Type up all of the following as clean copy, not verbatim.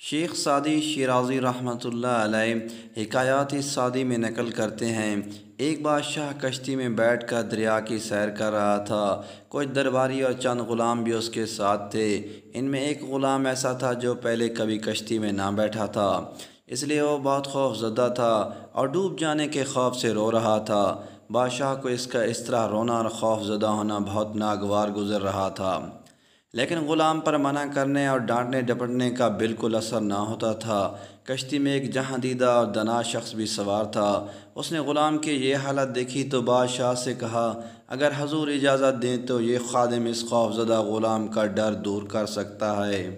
شیخ Saadi Shirazi رحمۃ اللہ علیہ حکایات Saadi میں نقل کرتے ہیں، ایک بادشاہ کشتی میں بیٹھ کر دریا کی سیر کر رہا تھا۔ کچھ درباری اور چند غلام بھی اس کے ساتھ تھے۔ ان میں ایک غلام ایسا تھا جو پہلے کبھی کشتی میں نہ بیٹھا تھا، اس لیے وہ بہت خوف زدہ تھا اور ڈوب جانے کے خوف سے رو رہا تھا۔ بادشاہ کو اس کا اس طرح رونا اور خوف زدہ ہونا بہت ناگوار گزر رہا تھا، لیکن غلام پر منع کرنے اور ڈانٹنے ڈپٹنے کا بالکل اثر نہ ہوتا تھا۔ کشتی میں ایک جہاں دیدہ اور دانا شخص بھی سوار تھا۔ اس نے غلام کی یہ حالت دیکھی تو بادشاہ سے کہا، اگر حضور اجازت دیں تو یہ خادم اس خوف زدہ غلام کا ڈر دور کر سکتا ہے۔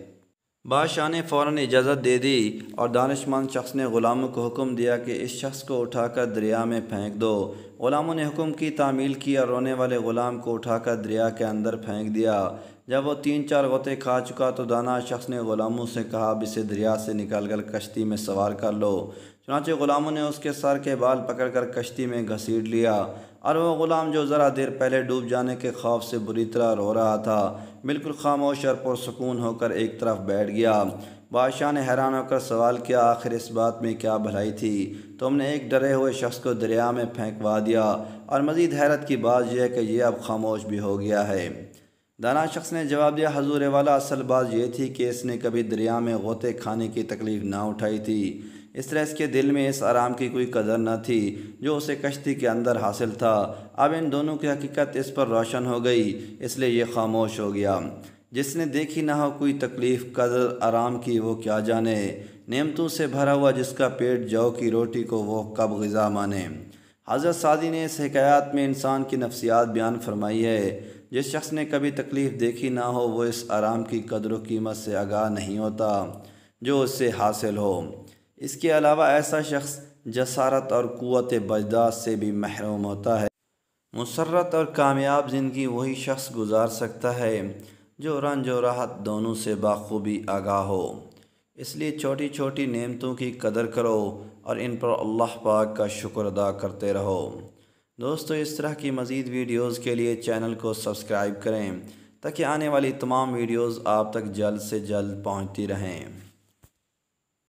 بادشاہ نے فوراً اجازت دے دی اور دانشمند شخص نے غلاموں کو حکم دیا کہ اس شخص کو اٹھا کر دریا میں پھینک دو۔ غلاموں نے حکم کی تعمیل کی اور رونے والے غلام کو اٹھا کر دریا کے اندر پھینک دیا۔ جب وہ 3-4 غوطے کھا چکا تو دانا شخص نے غلاموں سے کہا، اب اسے دریا سے نکال کر کشتی میں سوار کر لو۔ چنانچہ غلاموں نے اس کے سر کے بال پکڑ کر کشتی میں گھسیٹ لیا اور وہ غلام جو ذرا دیر پہلے ڈوب جانے کے خوف سے بری طرح رو رہا تھا، بالکل خاموش اور پرسکون ہو کر ایک طرف بیٹھ گیا۔ بادشاہ نے حیران ہو کر سوال کیا، آخر اس بات میں کیا بھلائی تھی؟ تم نے ایک ڈرے ہوئے شخص کو دریا میں پھینکوا دیا، اور مزید حیرت کی بات یہ ہے کہ یہ اب خاموش بھی ہو گیا ہے۔ دانا شخص نے جواب دیا، حضور والا، اصل بات یہ تھی کہ اس نے کبھی دریا میں غوطے کھانے کی تکلیف نہ اٹھائی تھی، اس طرح اس کے دل میں اس آرام کی کوئی قدر نہ تھی جو اسے کشتی کے اندر حاصل تھا۔ اب ان دونوں کی حقیقت اس پر روشن ہو گئی، اس لیے یہ خاموش ہو گیا۔ جس نے دیکھی نہ ہو کوئی تکلیف قدر آرام کی، وہ کیا جانے نعمتوں سے بھرا ہوا جس کا پیٹ جو کی روٹی کو وہ کب غذا مانے۔ حضرت سعدی نے اس حکایات میں انسان کی نفسیات بیان فرمائی ہے۔ جس شخص نے کبھی تکلیف دیکھی نہ ہو وہ اس آرام کی قدر و قیمت سے آگاہ نہیں ہوتا جو اس سے حاصل ہو۔ اس کے علاوہ ایسا شخص جسارت اور قوت برداشت سے بھی محروم ہوتا ہے۔ مسرت اور کامیاب زندگی وہی شخص گزار سکتا ہے جو رنج و راحت دونوں سے بخوبی آگاہ ہو۔ اس لیے چھوٹی چھوٹی نعمتوں کی قدر کرو اور ان پر اللہ پاک کا شکر ادا کرتے رہو۔ دوستو، اس طرح کی مزید ویڈیوز کے لیے چینل کو سبسکرائب کریں تاکہ آنے والی تمام ویڈیوز آپ تک جلد سے جلد پہنچتی رہیں۔